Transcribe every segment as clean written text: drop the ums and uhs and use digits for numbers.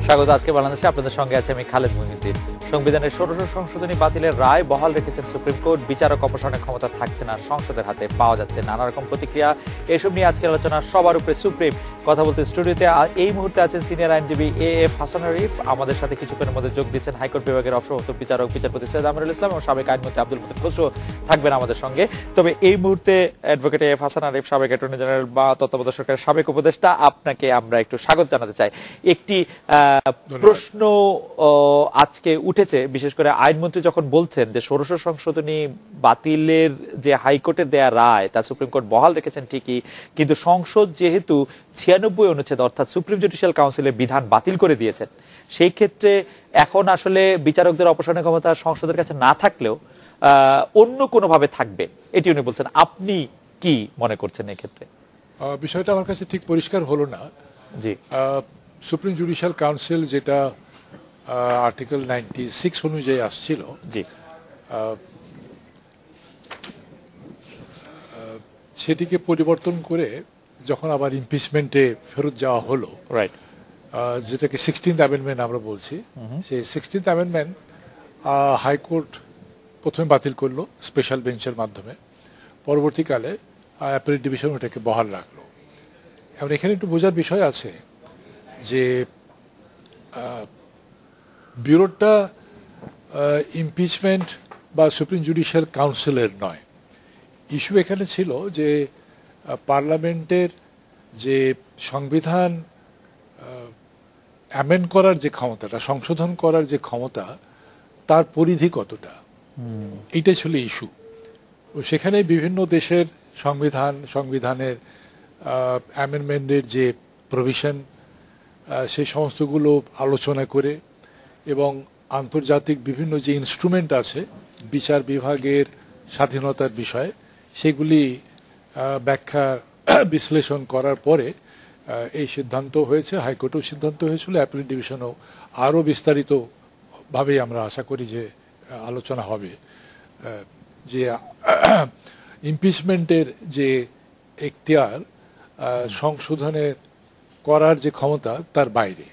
স্বাগত আজকে বাংলাদেশে। আপনাদের সঙ্গে আছে আমি খালেদ মুহিউদ্দিন। সংবিধানের ১৬শ সংশোধনী বাতিলের রায় বহাল রেখেছেন সুপ্রিম কোর্ট। বিচারক অপসারণের ক্ষমতা থাকছে না সংসদের হাতে। পাওয়া যাচ্ছে নানা রকম প্রতিক্রিয়া। এসব নিয়ে আজকের আলোচনা সবার উপরে সুপ্রিম। কথা বলতে স্টুডিওতে এই মুহূর্তে আছেন সিনিয়র আইনজীবী এএফ হাসান আরিফ। আমাদের সাথে কিছুক্ষণের মধ্যে যোগ দিচ্ছেন হাইকোর্ট বিভাগের অবসরপ্রাপ্ত বিচারক বিচারপতি সৈয়দ আমিরুল ইসলাম এবং সাবেক আইনমন্ত্রী আব্দুল মতিন খসরু থাকবেন আমাদের সঙ্গে। তবে এই মুহূর্তে অ্যাডভোকেট এএফ হাসান আরিফ, সাবেক অ্যাটর্নি জেনারেল বা তত্ত্বাবধায়ক সরকারের সাবেক উপদেষ্টা, আপনাকে আমরা একটু স্বাগত জানাতে চাই। একটি প্রশ্ন আজকে উঠেছে, বিশেষ করে আইনমন্ত্রী যখন বলছেন যে ১৬শ সংশোধনী বাতিলের যে হাইকোর্টের দেয়া রায় তা সুপ্রিম কোর্ট বহাল রেখেছেন ঠিকই, কিন্তু সংসদ যেহেতু ৯৬ অনুচ্ছেদ অর্থাৎ সুপ্রিম জুডিশিয়াল কাউন্সিলের বিধান বাতিল করে দিয়েছেন, সেই ক্ষেত্রে এখন আসলে বিচারকদের অপসারণের ক্ষমতা সংসদের কাছে না থাকলেও অন্য কোনোভাবে থাকবে, এটি উনি বলছেন। আপনি কি মনে করছেন এক্ষেত্রে? বিষয়টা আমার কাছে ঠিক পরিষ্কার হলো না। জি, সুপ্রিম জুডিশিয়াল কাউন্সিল যেটা আর্টিকেল 96 অনুযায়ী আসছিল, জি, সেটিকে পরিবর্তন করে যখন আবার ইমপিচমেন্টে ফেরত যাওয়া হলো, রাইট, যেটাকে 16th অ্যামেন্ডমেন্ট আমরা বলছি, সেই 16th অ্যামেন্ডমেন্ট হাইকোর্ট প্রথমে বাতিল করলো স্পেশাল বেঞ্চের মাধ্যমে, পরবর্তীকালে অ্যাপিলেট ডিভিশন ওটাকে বহাল রাখলো। এখন এখানে একটু বোঝার বিষয় আছে যে ব্যুরোটা ইমপিচমেন্ট বা সুপ্রিম জুডিশিয়াল কাউন্সিলের নয়। ইস্যু এখানে ছিল যে পার্লামেন্টের যে সংবিধান অ্যামেন্ড করার যে ক্ষমতাটা, সংশোধন করার যে ক্ষমতা, তার পরিধি কতটা, এইটাই ছিল ইস্যু। সেখানে বিভিন্ন দেশের সংবিধানের অ্যামেন্ডমেন্টের যে প্রভিশন, সেই সমস্তগুলো আলোচনা করে এবং আন্তর্জাতিক বিভিন্ন যে ইনস্ট্রুমেন্ট আছে বিচার বিভাগের স্বাধীনতার বিষয়ে, সেগুলি ব্যাখ্যা বিশ্লেষণ করার পরে এই সিদ্ধান্ত হয়েছে। হাইকোর্টেও সিদ্ধান্ত হয়েছিল, অ্যাপিলেট ডিভিশনও আরও বিস্তারিতভাবে আমরা আশা করি যে আলোচনা হবে, যে ইমপিচমেন্টের যে এখতিয়ার সংশোধনের করার যে ক্ষমতা তার বাইরে।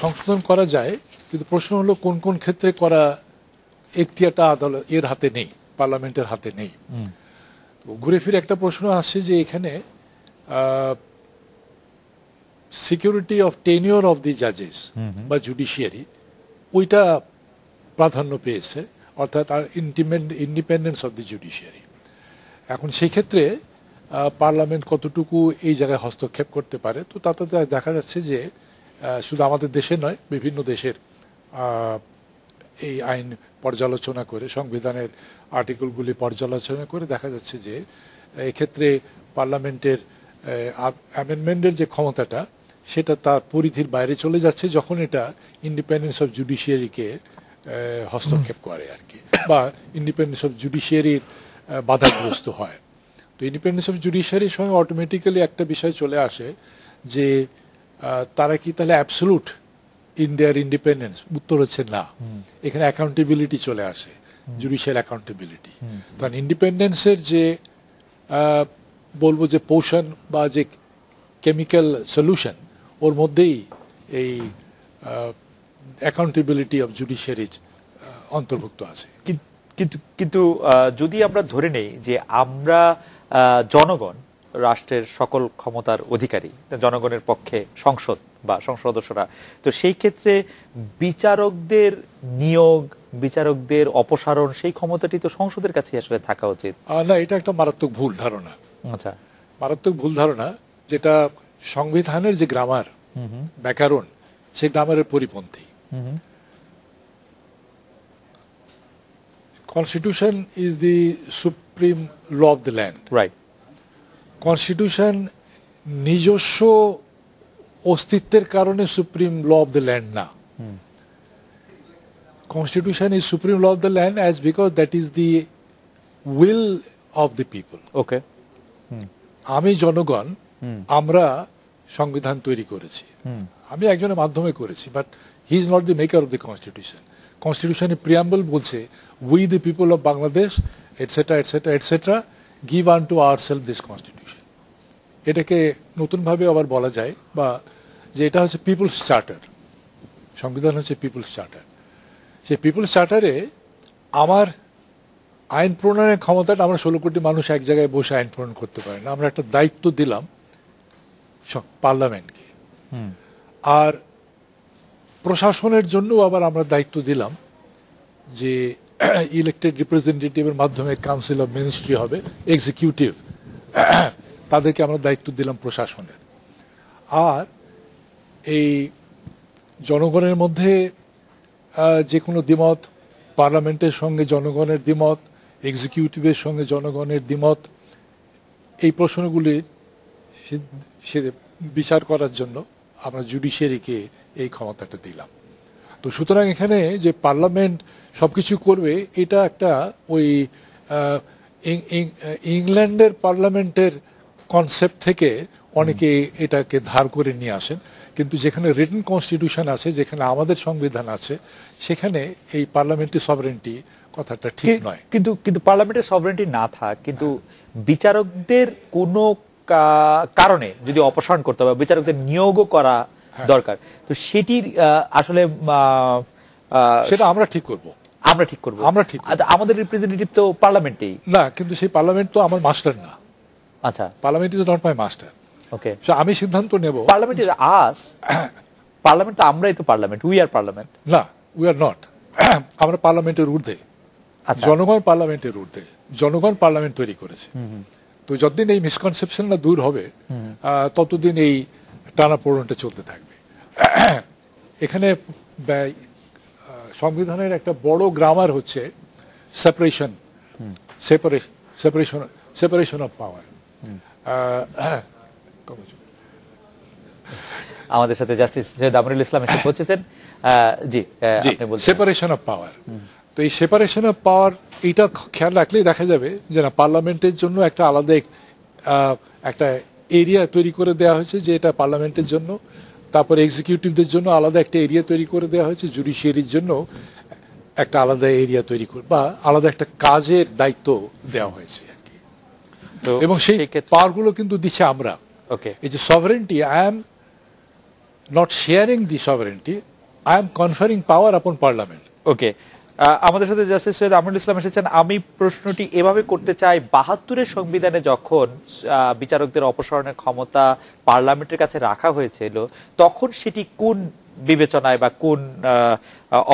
সংশোধন করা যায়, কিন্তু প্রশ্ন হলো কোন কোন ক্ষেত্রে করা এখতিয়ারটা আদালত এর হাতে নেই, পার্লামেন্টের হাতে নেই। ঘুরে ফিরে একটা প্রশ্ন আসছে যে এখানে security of tenure of the জাজেস বা জুডিশিয়ারি, ওইটা প্রাধান্য পেয়েছে, অর্থাৎ আর ইন্ডিপেন্ডেন্স অফ দি জুডিশিয়ারি। এখন সেই ক্ষেত্রে পার্লামেন্ট কতটুকু এই জায়গায় হস্তক্ষেপ করতে পারে, তো তাতে দেখা যাচ্ছে যে শুধু আমাদের দেশে নয়, বিভিন্ন দেশের এই আইন পর্যালোচনা করে, সংবিধানের আর্টিকেলগুলি পর্যালোচনা করে দেখা যাচ্ছে যে এক্ষেত্রে পার্লামেন্টের অ্যামেন্ডমেন্টের যে ক্ষমতাটা, সেটা তার পরিধির বাইরে চলে যাচ্ছে যখন এটা ইন্ডিপেন্ডেন্স অফ জুডিশিয়ারিকে হস্তক্ষেপ করে আর কি, বা ইন্ডিপেন্ডেন্স অফ জুডিশিয়ারির বাধাগ্রস্ত হয়। তো ইন্ডিপেন্ডেন্স অফ জুডিশিয়ারির সঙ্গে অটোমেটিক্যালি একটা বিষয় চলে আসে যে তারা কি তাহলে অ্যাবসলুট ইন দেয়ার ইন্ডিপেন্ডেন্স? উত্তর হচ্ছে না। এখানে অ্যাকাউন্টেবিলিটি চলে আসে, জুডিশিয়াল অ্যাকাউন্টেবিলিটি। কারণ ইন্ডিপেন্ডেন্সের যে বলবো যে পোষণ বা যে কেমিক্যাল সলিউশন, ওর মধ্যেই এই অ্যাকাউন্টেবিলিটি অফ জুডিশিয়ারি অন্তর্ভুক্ত আছে। কিন্তু যদি আমরা ধরে নেই যে আমরা জনগণ রাষ্ট্রের সকল ক্ষমতার অধিকারী, জনগণের পক্ষে সংসদ বা সংসদ সদস্যরা, তো সেই ক্ষেত্রে বিচারকদের নিয়োগ, বিচারকদের অপসারণ, সেই ক্ষমতাটি তো সংসদের কাছে আসলে থাকা উচিত না। এটা একটা মারাত্মক ভুল ধারণা। আচ্ছা, মারাত্মক ভুল ধারণা, যেটা সংবিধানের যে গ্রামার, ব্যাকরণ, সেই গ্রামারের পরিপন্থী। Constitution is the supreme law of the land. Right. Constitution নিজস্ব অস্তিত্বের কারণে supreme law of the land না। Constitution is supreme law of the land as because that is the will of the people. Okay. আমি জনগণ, আমরা সংবিধান তৈরি করেছি, আমি একজনের মাধ্যমে করেছি, but he is not the maker of the constitution. কনস্টিটিউশনের প্রিয়াম্বল বলছে we the people of Bangladesh etcetera etcetera etcetera give unto our self this constitution. এটাকে নতুনভাবে আবার বলা যায় বা যে এটা হচ্ছে পিপলস চার্টার। সংবিধান হচ্ছে পিপলস চার্টার। সেই পিপলস চার্টারে আমার আইন প্রণয়নের ক্ষমতাটা, আমরা 16 কোটি মানুষ এক জায়গায় বসে আইন প্রণয়ন করতে পারি না, আমরা একটা দায়িত্ব দিলাম পার্লামেন্টকে। আর প্রশাসনের জন্য আবার আমরা দায়িত্ব দিলাম যে ইলেক্টেড রিপ্রেজেন্টেটিভের মাধ্যমে কাউন্সিল অফ মিনিস্ট্রি হবে, এক্সিকিউটিভ, তাদেরকে আমরা দায়িত্ব দিলাম প্রশাসনের। আর এই জনগণের মধ্যে যে কোনো দ্বিমত, পার্লামেন্টের সঙ্গে জনগণের দ্বিমত, এক্সিকিউটিভের সঙ্গে জনগণের দ্বিমত, এই প্রশ্নগুলির বিচার করার জন্য আমরা জুডিশিয়ারিকে এই ক্ষমতাটা দিলাম। তো সুতরাং এখানে যে পার্লামেন্ট সবকিছু করবে, এটা একটা ওই ইংল্যান্ডের পার্লামেন্টের কনসেপ্ট থেকে অনেকে এটাকে ধার করে নিয়ে আসেন, কিন্তু যেখানে রিটেন কনস্টিটিউশন আছে, যেখানে আমাদের সংবিধান আছে, সেখানে এই পার্লামেন্টারি সভারেন্টি কথাটা ঠিক নয়। কিন্তু পার্লামেন্টের সভারেন্টি না থাক, কিন্তু বিচারকদের কোনো কারণে যদি অপসারণ করতে হবে, বিচারকদের নিয়োগও করা দরকার, তো সেটির আসলে সেটা আমরা ঠিক করব। আমরা ঠিক করব। আমাদের রিপ্রেজেন্টেটিভ তো পার্লামেন্টেই না, কিন্তু সেই পার্লামেন্ট তো আমার মাস্টার না। আচ্ছা, parliament is not my master. Okay, so আমি সিদ্ধান্ত নেব। পার্লামেন্ট ইজ আস, পার্লামেন্ট তো আমরাই তো পার্লামেন্ট, উই আর পার্লামেন্ট। না, উই আর নট। আমরা পার্লামেন্টের ঊর্ধ্বে, জনগণ পার্লামেন্টের ঊর্ধ্বে, জনগণ পার্লামেন্ট তৈরি করেছে। তো যতদিন এই মিসকনসেপশনটা দূর হবে, ততদিন এই টানাপোড়েনটা চলতে থাকবে। এখানে সংবিধানের একটা বড় গ্রামার হচ্ছে সেপারেশন, সেপারেশন অফ পাওয়ার। আমাদের সাথে জাস্টিস সৈয়দ আমরুল ইসলাম এসে পৌঁছেছেন। জি, আপনি বলছেন সেপারেশন অফ পাওয়ার। তো এই সেপারেশন অফ পাওয়ার, এইটা খেয়াল রাখলেই দেখা যাবে যে না, পার্লামেন্টের জন্য একটা আলাদা একটা এরিয়া তৈরি করে দেওয়া হয়েছে, যে এটা পার্লামেন্টের জন্য। তারপরে এক্সিকিউটিভদের জন্য আলাদা একটা এরিয়া তৈরি করে দেওয়া হয়েছে, জুডিশিয়ারির জন্য একটা আলাদা এরিয়া তৈরি করে, বা আলাদা একটা কাজের দায়িত্ব দেওয়া হয়েছে আর কি। এবং সেই পাওয়ারগুলো কিন্তু দিচ্ছে আমরা। ওকে, এই যে sovereignty, I am not sharing the sovereignty, I am conferring power upon parliament. ওকে, আমাদের সাথে জাস্টিস সৈয়দ আমরুল ইসলাম এসেছেন। আমি প্রশ্নটি এভাবে করতে চাই, ৭২-এর সংবিধানে যখন বিচারকদের অপসারণের ক্ষমতা পার্লামেন্টের কাছে রাখা হয়েছিল, তখন সেটি কোন বিবেচনায় বা কোন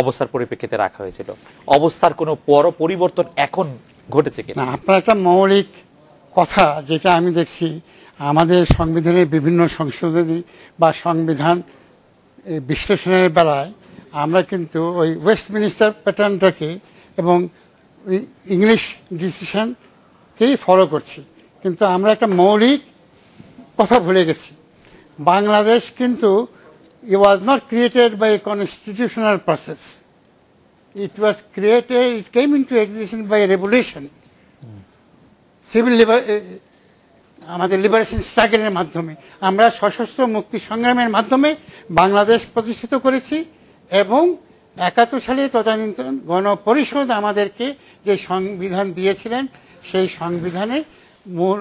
অবস্থার পরিপ্রেক্ষিতে রাখা হয়েছিল? অবস্থার কোনো বড় পরিবর্তন এখন ঘটেছে কিনা? আপনার একটা মৌলিক কথা যেটা আমি দেখছি, আমাদের সংবিধানের বিভিন্ন সংশোধনী বা সংবিধান বিশ্লেষণের বেলায় আমরা কিন্তু ওই ওয়েস্টমিনিস্টার প্যাটার্নটাকে এবং ইংলিশ ডিসিশনকেই ফলো করছি, কিন্তু আমরা একটা মৌলিক কথা ভুলে গেছি। বাংলাদেশ কিন্তু it was not created by a constitutional process. It was created, it came into existence by a revolution. আমাদের লিবারেশন স্ট্রাগলের মাধ্যমে আমরা সশস্ত্র মুক্তি সংগ্রামের মাধ্যমে বাংলাদেশ প্রতিষ্ঠিত করেছি, এবং ৭১ সালে তদানীন্তন গণপরিষদ আমাদেরকে যে সংবিধান দিয়েছিলেন, সেই সংবিধানে মূল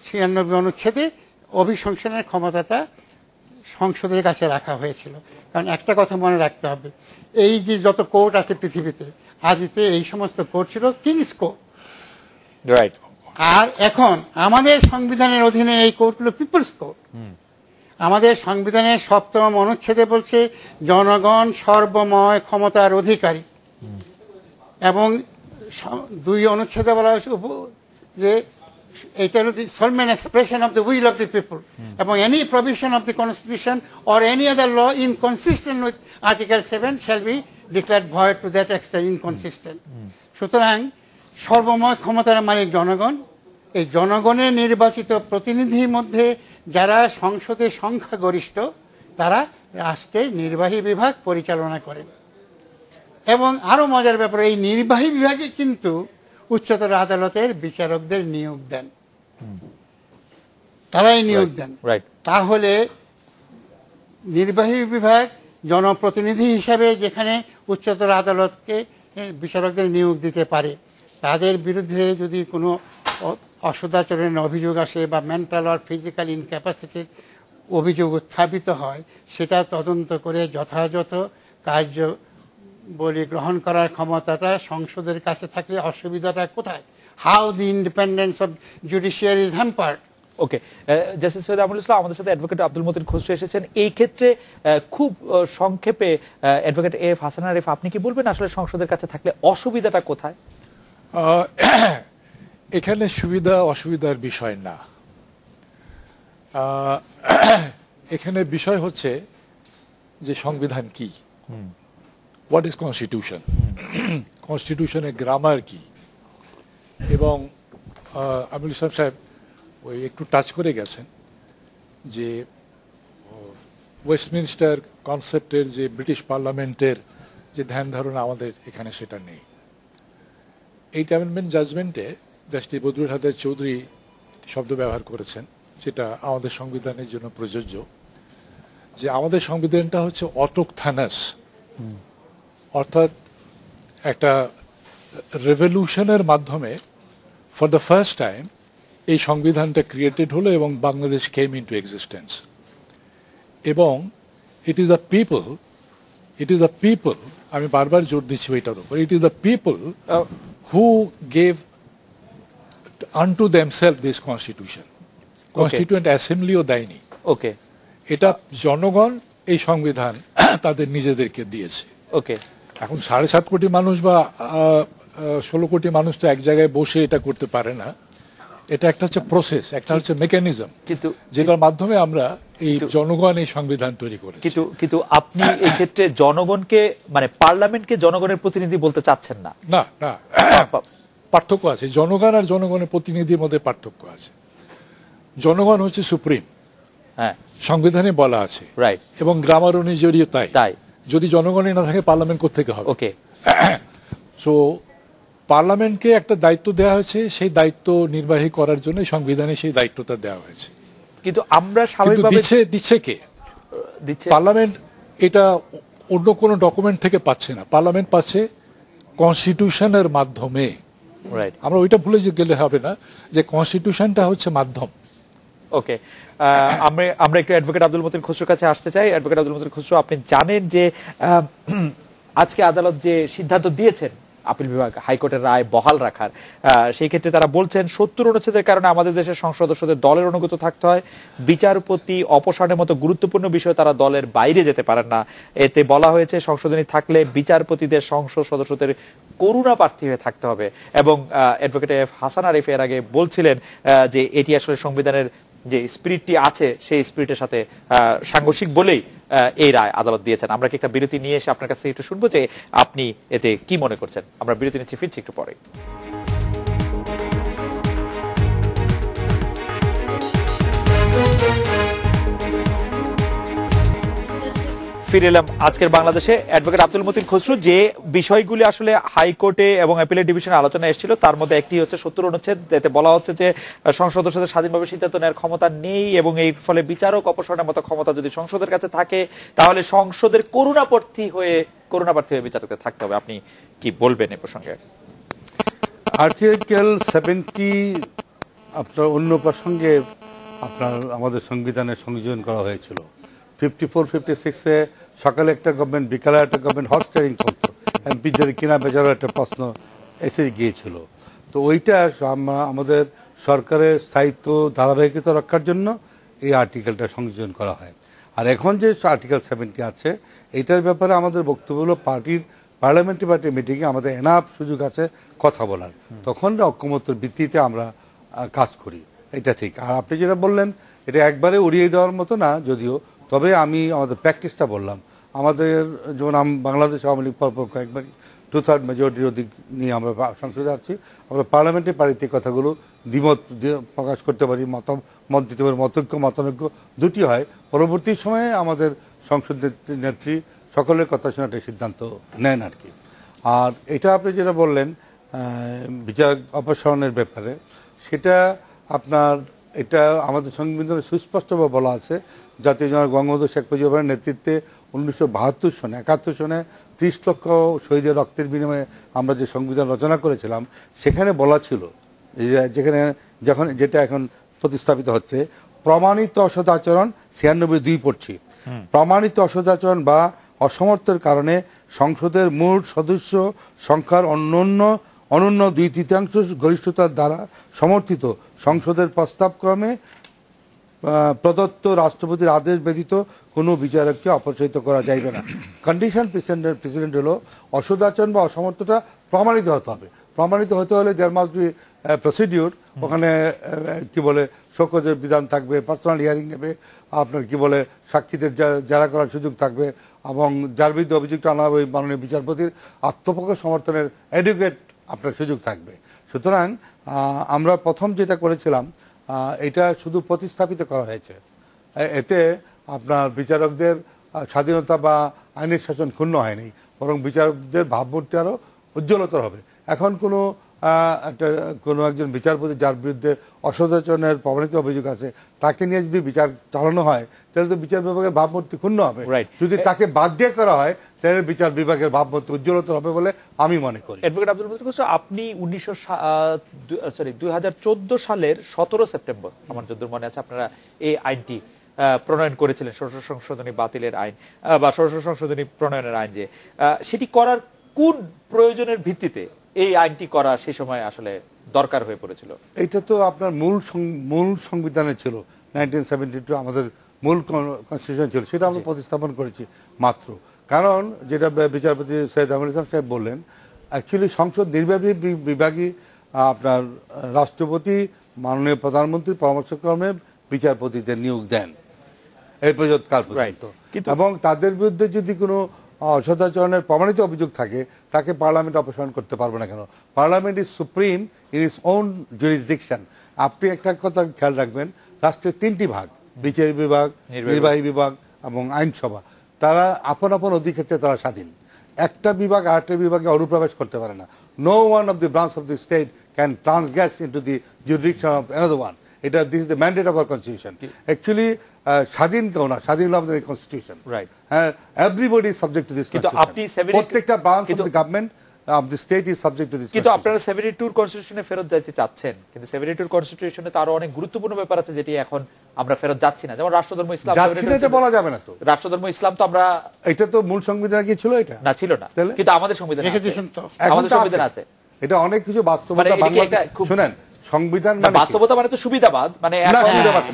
৯৬ অনুচ্ছেদে অভিশংসনের ক্ষমতাটা সংসদের কাছে রাখা হয়েছিল। কারণ একটা কথা মনে রাখতে হবে, এই যে যত কোর্ট আছে পৃথিবীতে, আদিতে এই সমস্ত কোর্ট ছিল কিংস কোর্ট, রাইট। আর এখন আমাদের সংবিধানের অধীনে এই কোর্টগুলো পিপলস কোর্ট। আমাদের সংবিধানের ৭ম অনুচ্ছেদে বলছে জনগণ সর্বময় ক্ষমতার অধিকারী, এবং ২ অনুচ্ছেদে বলা হয়েছে যে এটা হলো the solemn expression of the will of the people, এবং any provision of the constitution or any other law inconsistent with article 7 shall be declared void to that extent inconsistent. সুতরাং সর্বময় ক্ষমতার মালিক জনগণ। এই জনগণের নির্বাচিত প্রতিনিধির মধ্যে যারা সংসদে সংখ্যাগরিষ্ঠ, তারা রাষ্ট্রের নির্বাহী বিভাগ পরিচালনা করেন। এবং আরও মজার ব্যাপার, এই নির্বাহী বিভাগে কিন্তু উচ্চতর আদালতের বিচারকদের নিয়োগ দেন, তারাই নিয়োগ দেন। তাহলে নির্বাহী বিভাগ জনপ্রতিনিধি হিসাবে যেখানে উচ্চতর আদালতকে বিচারকদের নিয়োগ দিতে পারে, তাদের বিরুদ্ধে যদি কোনো অসদাচরণের অভিযোগ আসে বা মেন্টাল আর ফিজিক্যাল ইনক্যাপাসিটির অভিযোগ উত্থাপিত হয় সেটা তদন্ত করে যথাযথ কার্যবলী গ্রহণ করার ক্ষমতাটা সংসদের কাছে থাকলে অসুবিধাটা কোথায়? How the independence of judiciary is hampered. Okay, justice Syed Amrul Islam আমাদের সাথে অ্যাডভোকেট আব্দুল মতিন খসরু এসেছেন। এই ক্ষেত্রে খুব সংক্ষেপে অ্যাডভোকেট এফ হাসান আরিফ, আপনি কি বলবেন আসলে সংসদের কাছে থাকলে অসুবিধাটা কোথায়? এখানে সুবিধা অসুবিধার বিষয় না, এখানে বিষয় হচ্ছে যে সংবিধান কি, হোয়াট ইজ কনস্টিটিউশন, কনস্টিটিউশনের গ্রামার কি। এবং আমরুল ইসলাম সাহেব ওই একটু টাচ করে গেছেন যে ওয়েস্টমিনস্টার কনসেপ্টের যে ব্রিটিশ পার্লামেন্টের যে ধ্যান ধারণা আমাদের এখানে সেটা নেই। এই অ্যামেন্ডমেন্ট জাজমেন্টে জাস্টিস বদরুল হায়দার চৌধুরী শব্দ ব্যবহার করেছেন, যেটা আমাদের সংবিধানের জন্য প্রযোজ্য, যে আমাদের সংবিধানটা হচ্ছে অটোকথানাস, অর্থাৎ একটা রেভলিউশনের মাধ্যমে ফর দ্য ফার্স্ট টাইম এই সংবিধানটা ক্রিয়েটেড হলো এবং বাংলাদেশ কেম ইনটু এক্সিস্টেন্স। এবং ইট ইজ দ্য পিপল, আমি বারবার জোর দিচ্ছি এটার উপর, it is the people who gave unto themselves this constitution. Constituent Assemblyও দেয়নি। ওকে, এটা জনগণ এই সংবিধান তাদের নিজেদেরকে দিয়েছে। ওকে, এখন 7.5 কোটি মানুষ বা 16 কোটি মানুষ তো এক জায়গায় বসে এটা করতে পারে না। এটা একটা হচ্ছে প্রসেস, একটা হচ্ছে মেকানিজম, কিন্তু যেটার মাধ্যমে আমরা এই জনগণ এই সংবিধান তৈরি করেছি। কিন্তু আপনি এই ক্ষেত্রে জনগণকে মানে পার্লামেন্টকে জনগণের প্রতিনিধি বলতে চাচ্ছেন না? না না, পার্থক্য আছে, জনগণ আর জনগণের প্রতিনিধির মধ্যে পার্থক্য আছে। জনগণ হচ্ছে সুপ্রিম, হ্যাঁ সংবিধানে বলা আছে, রাইট, এবং গ্রামার অনুযায়ী তাই। যদি জনগণই না থাকে পার্লামেন্ট কোত্থেকে হবে? ওকে, সো পার্লামেন্টকে একটা দায়িত্ব দেওয়া হয়েছে, সেই দায়িত্ব নির্বাহী করার জন্য সংবিধানে সেই দায়িত্বটা দেওয়া হয়েছে। কিন্তু আমরা স্বাভাবিকভাবে দিচ্ছে কে? দিচ্ছে পার্লামেন্ট। এটা অন্য কোনো ডকুমেন্ট থেকে পাচ্ছে না, পার্লামেন্ট পাচ্ছে কনস্টিটিউশনের মাধ্যমে। রাইট, আমরা ওইটা ভুলে গেলে হবে না যে কনস্টিটিউশনটা হচ্ছে মাধ্যম। ওকে, আমরা একটু অ্যাডভোকেট আব্দুল মতিন খসরুর কাছে আসতে চাই। অ্যাডভোকেট আব্দুল মতিন খসরু, আপনি জানেন যে আজকে আদালত যে সিদ্ধান্ত দিয়েছেন আপিল বিভাগ হাইকোর্টের রায় বহাল রাখার, সেই ক্ষেত্রে তারা বলছেন 70 অনুচ্ছেদের কারণে আমাদের দেশের সংসদ সদস্যদের দলের অনুগত থাকতে হয়, বিচারপতি অপসারণের মতো গুরুত্বপূর্ণ বিষয় তারা দলের বাইরে যেতে পারেন না। এতে বলা হয়েছে সংশোধনী থাকলে বিচারপতিদের সংসদ সদস্যদের করুণা প্রার্থী হয়ে থাকতে হবে। এবং অ্যাডভোকেট এফ হাসান আরিফ এর আগে বলছিলেন যে এটি আসলে সংবিধানের যে স্পিরিটটি আছে সেই স্পিরিটের সাথে সাংঘর্ষিক বলেই এই রায় আদালত দিয়েছেন। আমরা কি একটা বিরতি নিয়ে এসে আপনার কাছ থেকে একটু শুনবো যে আপনি এতে কি মনে করছেন? আমরা বিরতি নিচ্ছি, ফিরছি একটু পরে। ফিরে এলাম আজকের বাংলাদেশে। অ্যাডভোকেট আব্দুল মতিন খসরু, যে বিষয়গুলি আসলে হাইকোর্টে এবং অ্যাপিলেট ডিভিশনে আলোচনা এসেছিল তার মধ্যে একটি হচ্ছে 70 অনুচ্ছেদ, এতে বলা হচ্ছে যে সংসদ সদস্যদের স্বাধীনভাবে সিদ্ধান্ত নেওয়ার ক্ষমতা নেই এবং এর ফলে বিচারক অপসারণের মতো ক্ষমতা যদি সংসদের কাছে থাকে তাহলে সংসদের করুণা প্রার্থী হয়ে বিচারকদের থাকতে হবে। আপনি কি বলবেন এ প্রসঙ্গে? আর্টিকেল 70 আপনার অন্য প্রসঙ্গে আপনার আমাদের সংবিধানে সংযোজন করা হয়েছিল। 54-56-এ সকালে একটা গভর্নমেন্ট, বিকালে একটা গভর্নমেন্ট হর্স ট্রেডিং চলতো, এমপিদের কিনা বেচারও একটা প্রশ্ন এসে গিয়েছিল। তো ওইটা আমাদের সরকারের স্থায়িত্ব ধারাবাহিকতা রক্ষার জন্য এই আর্টিকেলটা সংযোজন করা হয়। আর এখন যে আর্টিকেল 70 আছে এইটার ব্যাপারে আমাদের বক্তব্য হলো পার্লামেন্টারি পার্টির মিটিংয়ে আমাদের এনাফ সুযোগ আছে কথা বলার, তখন ঐকমত্যের ভিত্তিতে আমরা কাজ করি, এটা ঠিক। আর আপনি যেটা বললেন এটা একবারে উড়িয়ে দেওয়ার মতো না যদিও, তবে আমি আমাদের প্র্যাকটিসটা বললাম। আমাদের যেমন বাংলাদেশ আওয়ামী লীগ পরপর কয়েকবারই 2/3 মেজরিটির অধিক নিয়ে আমরা সংসদে যাচ্ছি, আমরা পার্লামেন্টের পারিতে কথাগুলো দ্বিমত প্রকাশ করতে পারি, মত দিতে পারি, মতানৈক্য দুটি হয়। পরবর্তী সময়ে আমাদের সংসদ নেত্রী সকলের কথা শুনে একটা সিদ্ধান্ত নেন আর কি। আর এটা আপনি যেটা বললেন বিচার অপসারণের ব্যাপারে, সেটা আপনার এটা আমাদের সংবিধানে সুস্পষ্টভাবে বলা আছে। জাতীয় জনক বঙ্গবন্ধু শেখ মুজিবুর নেতৃত্বে 1972 সনে 71 সনে 30 লক্ষ শহীদের রক্তের বিনিময়ে আমরা যে সংবিধান রচনা করেছিলাম সেখানে বলা ছিল যেখানে যেটা এখন প্রতিস্থাপিত হচ্ছে, প্রমাণিত অসদাচরণ 96(2) পড়ছি। প্রমাণিত অসদাচরণ বা অসমর্থের কারণে সংসদের মোট সদস্য সংখ্যার অনন্য 2/3 গরিষ্ঠতার দ্বারা সমর্থিত সংসদের প্রস্তাবক্রমে প্রদত্ত রাষ্ট্রপতির আদেশ ব্যতীত কোনো বিচারককে অপসারিত করা যাইবে না। কন্ডিশন প্রেসিডেন্ট হলো অসদাচরণ বা অসমর্থতা প্রমাণিত হতে হবে। প্রমাণিত হতে হলে দেয়ার মাস্ট বি প্রসিডিউর। ওখানে কি বলে শোকজের বিধান থাকবে, পার্সোনাল হিয়ারিং নেবে, আপনার কি বলে সাক্ষীদের জেরা করার সুযোগ থাকবে, এবং যার বিরুদ্ধে অভিযুক্ত আনা হবে মাননীয় বিচারপতির আত্মপক্ষ সমর্থনের এডুকেট আপনার সুযোগ থাকবে। সুতরাং আমরা প্রথম যেটা করেছিলাম এটা শুধু প্রতিস্থাপিত করা হয়েছে। এতে আপনার বিচারকদের স্বাধীনতা বা আইনের শাসন ক্ষুণ্ণ হয়নি, বরং বিচারকদের ভাবমূর্তি আরও উজ্জ্বলতর হবে। এখন কোনো একজন বিচারপতি যার বিরুদ্ধে অসদাচরণের প্রমাণিত অভিযোগ আছে তাকে নিয়ে যদি বিচার চালানো হয় তাহলে তো বিচার বিভাগের ভাবমূর্তি ক্ষুণ্ণ হবে। যদি তাকে বাদ দিয়ে করা হয় তাহলে বিচার বিভাগের ভাবমূর্তি উজ্জ্বলতর হবে বলে আমি মনে করি। অ্যাডভোকেট আব্দুল মজিদ হোসেন, আপনি 2014 সালের 17 সেপ্টেম্বর আমার যতদূর মনে আছে আপনারা এই আইনটি প্রণয়ন করেছিলেন, ষোড়শ সংশোধনী বাতিলের আইন বা ষোড়শ সংশোধনী প্রণয়নের আইন। যে সেটি করার কোন প্রয়োজনের ভিত্তিতে এই আইনটি করা সেই সময় আসলে দরকার হয়ে পড়েছিল? এটা তো আপনার মূল সংবিধানে ছিল, 1972 আমাদের মূল কনস্টিটিউশন ছিল, সেটা আমরা প্রতিস্থাপন করেছি মাত্র। কারণ যেটা বিচারপতি সৈয়দ আহমদ ইসলাম সাহেব বললেন, অ্যাকচুয়ালি সংসদ নির্বাহী বিভাগী আপনার রাষ্ট্রপতি মাননীয় প্রধানমন্ত্রীর পরামর্শক্রমে বিচারপতিদের নিয়োগ দেন এই পর্যন্তকাল পর্যন্ত, এবং তাদের বিরুদ্ধে যদি কোনো অসদাচরণের প্রমাণিত অভিযোগ থাকে তাকে পার্লামেন্ট অপসারণ করতে পারবে না। কেন? Parliament is supreme in its own jurisdiction. আপনি একটা কথা খেয়াল রাখবেন, রাষ্ট্রের 3টি ভাগ, বিচার বিভাগ, নির্বাহী বিভাগ এবং আইনসভা, তারা আপন আপন অধিক্ষেত্রে তারা স্বাধীন। একটা বিভাগ আরেকটা বিভাগে অনুপ্রবেশ করতে পারে না। No one of the branch of the state can transgress into the jurisdiction of another one. এটা this is the mandate of our constitution. Actually স্বাধীন কেউ না, স্বাধীন হলো আমাদের কনস্টিটিউশন। হ্যাঁ, everybody is subject to this constitution. প্রত্যেকটা branch of the government of the state is subject to this. কিন্তু আপনারা 72 কনস্টিটিউশনে ফেরত যাইতে চাচ্ছেন, কিন্তু 72 কনস্টিটিউশনে তো আরো অনেক গুরুত্বপূর্ণ ব্যাপার আছে যেটি এখন আমরা ফেরত যাচ্ছি না, যেমন রাষ্ট্রধর্ম ইসলাম। এটা বলা যাবে না তো, রাষ্ট্রধর্ম ইসলাম তো আমরা, এটা তো মূল সংবিধানে কি ছিল? এটা না, ছিল না, কিন্তু আমাদের সংবিধানে রেখেছেন তো, আমাদের সংবিধানে আছে। এটা অনেক কিছু বাস্তবতা। শুনেন, সংবিধান মানে বাস্তবতা মানে তো সুবিধাবাদ, মানে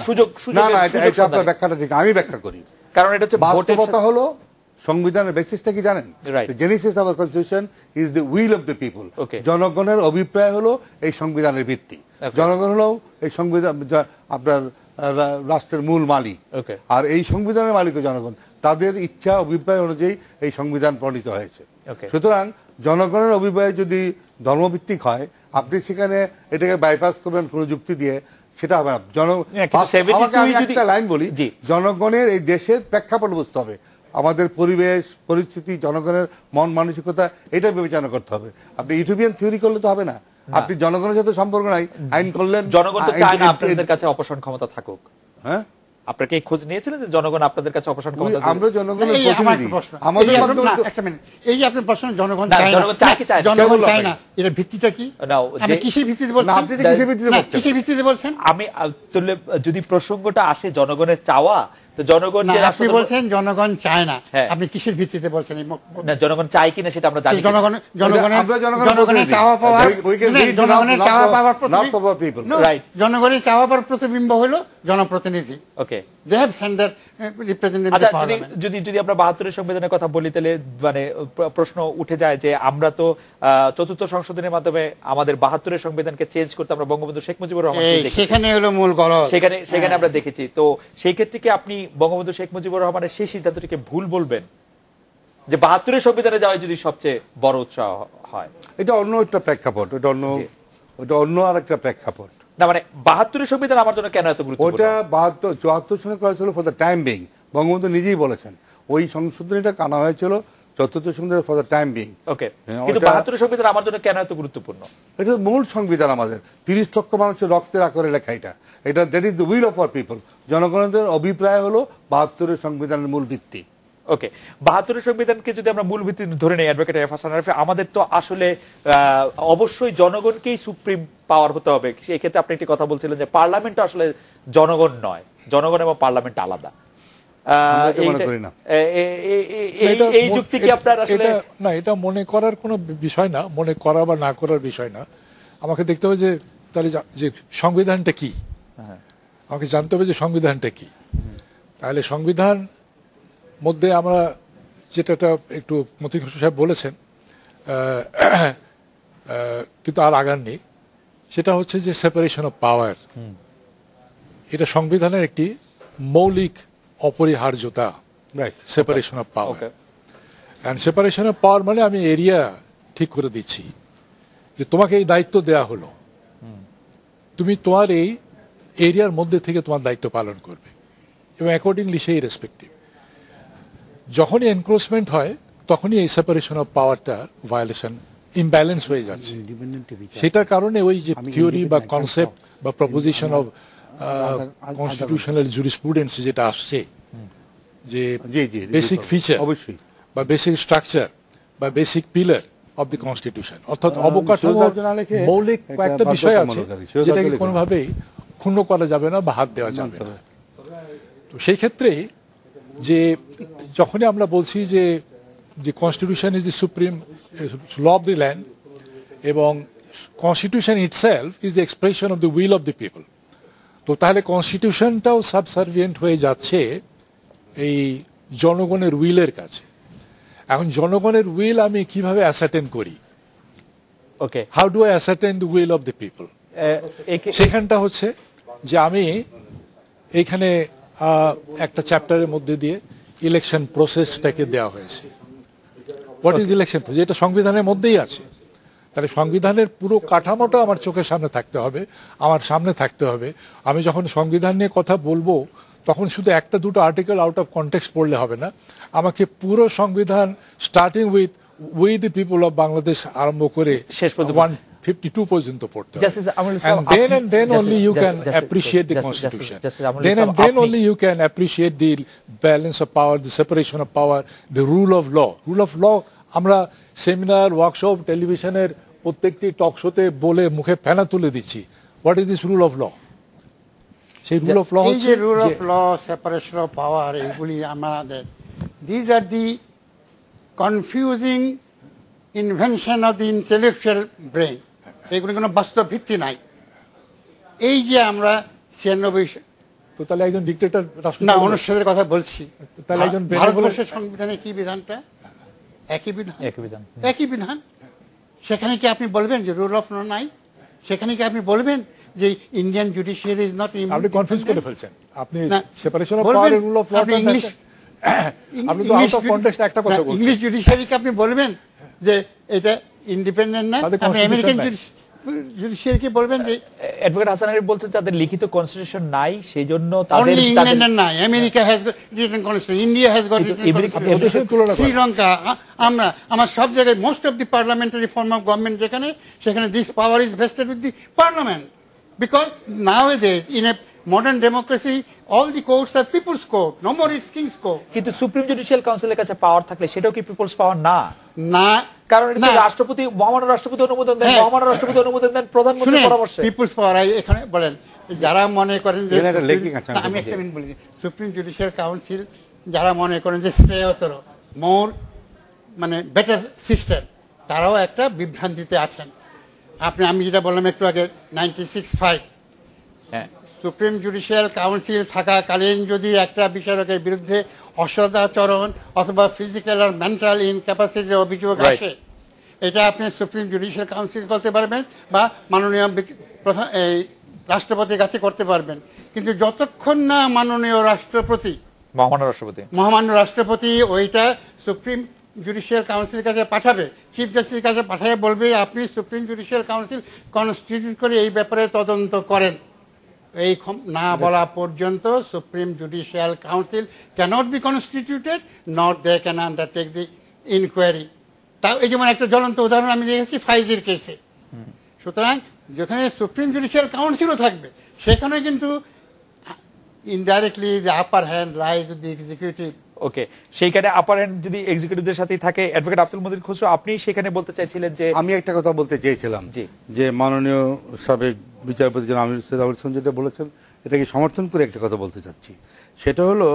সুযোগ সুযোগ। না, এটা আপনার ব্যাখ্যাটা ঠিক, আমি ব্যাখ্যা করি। কারণ এটা হচ্ছে বাস্তবতা হলো সংবিধানের বেসিসটা কি জানেন? The Genesis of our constitution is the will of the people. জনগণের অভিপ্রায় হলো এই সংবিধানের ভিত্তি। জনগণ হলো এই সংবিধান আপনার রাষ্ট্রের মূল মালিক, আর এই সংবিধানের মালিকও জনগণ। তাদের ইচ্ছা অভিপ্রায় অনুযায়ী এই সংবিধান প্রণীত হয়েছে। সুতরাং জনগণের অভিপ্রায় যদি ধর্মভিত্তিক হয়, আপনি সেখানে এটাকে বাইপাস করবেন কোনো যুক্তি দিয়ে, সেটা হবে না। একটা লাইন বলি, জনগণের এই দেশের প্রেক্ষাপট বুঝতে হবে, আমাদের পরিবেশ পরিস্থিতি, জনগণের মন মানসিকতা, এটা বিবেচনা করতে হবে। আপনি ইউটোপিয়ান থিওরি করলে তো হবে না। আপনি জনগণের সাথে সম্পর্ক নাই, আইন করলেন। জনগণ তো চায় না আপনাদের কাছে অপসারণ ক্ষমতা থাকুক। হ্যাঁ, আপনারা কি খোঁজ নিয়েছিলেন যে জনগণ আপনাদের কাছে অপসারণ ক্ষমতা? আমরা জনগণের প্রতিনিধি। আমাদের একটা মিনিট, এই যে আপনি প্রশ্ন জনগণ চায় না, জনগণ চায় না, এর ভিত্তিটা কি? আপনি কিসের ভিত্তিতে বলছেন? আপনি কিসের ভিত্তিতে বলছেন? কিসের ভিত্তিতে বলছেন? আমি তুললে যদি প্রসঙ্গটা আসে জনগণের চাওয়া, তো জনগণ যে আপনি বলছেন জনগণ চায় না, আপনি কিসের ভিত্তিতে বলছেন? না, জনগণ চায় কিনা সেটা আমরা জানি। জনগণের চাওয়া পাওয়া, জনগণের চাওয়া পাওয়ার জনগণের চাওয়া পাওয়ার প্রতিবিম্ব হলো জনপ্রতিনিধি। Okay, they have sent their representative to parliament. যদি আমরা 72 সংবিধানের কথা বলি, তাহলে মানে প্রশ্ন উঠে যায় যে আমরা তো চতুর্থ সংশোধনের মাধ্যমে আমাদের 72 সংবিধানকে চেঞ্জ করতে আমরা বঙ্গবন্ধু শেখ মুজিবুর রহমানকে দেখেছি। সেখানে হলো মূল গলদ, সেখানে আমরা দেখেছি। তো সেই ক্ষেত্রে কি আপনি বঙ্গবন্ধু শেখ মুজিবুর রহমানের সেই সিদ্ধান্তটিকে ভুল বলবেন যে 72 সংবিধানে যাওয়া যদি সবচেয়ে বড় উৎসাহ হয়? এটা অন্য একটা প্রেক্ষাপট, ওটা অন্য আরেকটা প্রেক্ষাপট। না, মানে 72 সংবিধান আমার জন্য কেন এত গুরুত্বপূর্ণ? ওটা 74 সালে করা ছিল for the time being. Bangabandhu নিজেই বলেছেন ওই সংশোধনীটা আনা হয়েছিল চতুর্থ সংবিধান ফর দ্য টাইম বিং। ওকে, কিন্তু 72 সংবিধান আমার জন্য কেন এত গুরুত্বপূর্ণ? এটা মূল সংবিধান, আমাদের 30 লক্ষ মানুষের রক্তের আকারে লেখা এটা that is the will of our people. জনগণের অভিপ্রায় হলো 72 সংবিধানের মূল ভিত্তি। ওকে, 72 সংবিধানকে যদি আমরা মূল ভিত্তি ধরে নেই, অ্যাডভোকেট এফ হাসান আরিফ, আমাদের তো আসলে অবশ্যই জনগণকেই সুপ্রিম পাওয়ার হতে হবে। সেই ক্ষেত্রে আপনি একটি কথা বলছিলেন যে পার্লামেন্ট আসলে জনগণ নয়, জনগণ এবং পার্লামেন্ট আলাদা। আমরা এটা মনে করি না। এই যুক্তি কি আপনার আসলে না, এটা মনে করার কোনো বিষয় না, মনে করা বা না করার বিষয় না। আমাকে দেখতে হবে যে তাহলে যে সংবিধানটা কি, আমাকে জানতে হবে যে সংবিধানটা কি। তাহলে সংবিধান মধ্যে আমরা যেটা একটু মতিন হোসেন সাহেব বলেছেন, কিন্তু আর আগার নেই, সেটা হচ্ছে যে সেপারেশন অফ পাওয়ার। এটা সংবিধানের একটি মৌলিক অপরিহার্যতা, separation of power. And separation of power মানে আমি এরিয়া ঠিক করে দিচ্ছি যে তোমাকে এই দায়িত্ব দেয়া হলো, তুমি তোমার এই এরিয়ার মধ্যে থেকে তোমার দায়িত্ব পালন করবে এবং অ্যাকর্ডিংলি সেই রেসপেক্টিভ। যখনই এনক্রোচমেন্ট হয় তখনই এই সেপারেশন অফ পাওয়ারটা ভায়োলেশন, ইমব্যালেন্স হয়ে যাচ্ছে। সেটার কারণে ওই যে থিওরি বা কনসেপ্ট বা প্রপোজিশন অফ কনস্টিটিউশনাল জুরিসপ্রুডেন্স যেটা আসছে, যে বেসিক ফিচার বা বেসিক স্ট্রাকচার বা basic pillar of the constitution, অর্থাৎ অবকাঠামোর মৌলিক কয়েকটা বিষয় আছে যেটাকে কোনোভাবেই ক্ষুণ্ণ করা যাবে না বা হাত দেওয়া যাবে না। তো সেই ক্ষেত্রে যে যখনই আমরা বলছি যে constitution is the supreme law of the land এবং constitution itself is the expression of the will of the people, তো তাহলে কনস্টিটিউশনটাও সাবসার্ভিয়েন্ট হয়ে যাচ্ছে এই জনগণের উইলের কাছে। এখন জনগণের উইল আমি কিভাবে অ্যাসার্টেন করি? Okay, how do I ascertain the will of the people? সেখানটা হচ্ছে যে আমি এইখানে একটা চ্যাপ্টারের মধ্যে দিয়ে ইলেকশন প্রসেসটাকে দেওয়া হয়েছে। What is election process? এটা সংবিধানের মধ্যেই আছে। তাহলে সংবিধানের পুরো কাঠামোটা আমার চোখের সামনে থাকতে হবে, আমার সামনে থাকতে হবে। আমি যখন সংবিধান নিয়ে কথা বলবো তখন শুধু একটা দুটো আর্টিকেল আউট অফ কনটেক্সট পড়লে হবে না, আমাকে পুরো সংবিধান starting we the people of Bangladesh আরম্ভ করে শেষ পর্যন্ত 152 পর্যন্ত পড়তে হবে। And then only you can appreciate the constitution. Then only you can appreciate the balance of power, the separation of power, the rule of law. Rule of law আমরা seminar, workshop, টেলিভিশনের প্রত্যেকটি টক শোতে বলে মুখে ফেনা তুলে দিচ্ছি। What is this rule of law? সেই রুল অফ ল হচ্ছে rule of law, separation of power, এইগুলি আমাদের these are the confusing invention of the intellectual brain. এগুলি কোনো বাস্তব ভিত্তি নাই। এই যে আমরা 96 তো তাহলে একজন ডিক্টেটর না অনুচ্ছেদের কথা বলছি, তাহলে একজন ভারতবর্ষের সংবিধানে কি বিধানটা? একই বিধান। সেখানে কি আপনি বলবেন যে রুল অফ ল নাই? সেখানে কি আপনি বলবেন যে ইন্ডিয়ান জুডিশিয়ারি ইজ নট? আপনি কনফিউজ করে ফেলছেন। আপনি separation of power, rule of law, English, আপনি তো আউট অফ কনটেক্সট একটা কথা বলছেন। ইংলিশ জুডিশিয়ারিকে আপনি বলবেন যে এটা ইন্ডিপেন্ডেন্ট না? আপনি আমেরিকান জুডিশিয়ারিকে বলবেন যে অ্যাডভোকেট হাসান আরিফ বলছেন তাদের লিখিত কনস্টিটিউশন নাই, সেইজন্য তাদের only England নাই, America has got written constitution, India has got written constitution, Sri Lanka, আমার সব জায়গায় most of the parliamentary form of government যেখানে, সেখানে this power is vested with the parliament, because nowadays in a modern democracy all the courts are people's court, no more it's king's court. কিন্তু supreme judicial কাউন্সিলের কাছে পাওয়ার থাকলে সেটাও কি people's পাওয়ার না? না, কারণ এটা রাষ্ট্রপতি, মহামান্য রাষ্ট্রপতি অনুমোদন দেন, মহামান্য রাষ্ট্রপতি অনুমোদন দেন প্রধানমন্ত্রীর পরামর্শে। পিপলস পাওয়ার এখানে বলেন, যারা মনে করেন যে আমি একটা মিনিট বলি, সুপ্রিম জুডিশিয়াল কাউন্সিল যারা মনে করেন যে শ্রেয়তর, মোর মানে বেটার সিস্টেম, তারাও একটা বিভ্রান্তিতে আছেন। আমি যেটা বললাম একটু আগে 96(5) হ্যাঁ, সুপ্রিম জুডিশিয়াল কাউন্সিল থাকাকালীন যদি একটা বিচারকের বিরুদ্ধে অসদাচরণ অথবা ফিজিক্যাল আর মেন্টাল ইনক্যাপাসিটির অভিযোগ আসে, এটা আপনি সুপ্রিম জুডিশিয়াল কাউন্সিল করতে পারবেন বা মাননীয় রাষ্ট্রপতির কাছে করতে পারবেন। কিন্তু যতক্ষণ না মাননীয় রাষ্ট্রপতি, মহামান্য রাষ্ট্রপতি ওইটা সুপ্রিম জুডিশিয়াল কাউন্সিলের কাছে পাঠাবে, চিফ জাস্টিসের কাছে পাঠিয়ে বলবে আপনি সুপ্রিম জুডিশিয়াল কাউন্সিল কনস্টিটিউট করে এই ব্যাপারে তদন্ত করেন, এই না বলা পর্যন্ত supreme judicial council cannot be constituted, not they can undertake the inquiry. তাও এই যেমন একটা জ্বলন্ত উদাহরণ আমি দেখেছি ফাইজির কেসে। সুতরাং যেখানে সুপ্রিম জুডিশিয়াল কাউন্সিলও থাকবে, সেখানে কিন্তু indirectly the upper hand lies with the executive. Okay, সেইখানে আপার হ্যান্ড যদি এক্সিকিউটিভদের সাথেই থাকে, অ্যাডভোকেট আব্দুল মজিদ খুসরো আপনি সেখানে বলতে চাইছিলেন যে, আমি একটা কথা বলতে চেয়েছিলাম যে মাননীয় সাবেক বিচারপতি জনাব আমির হোসেন যেটা বলেছেন এটাকে সমর্থন করে একটা কথা বলতে চাচ্ছি। সেটা হলো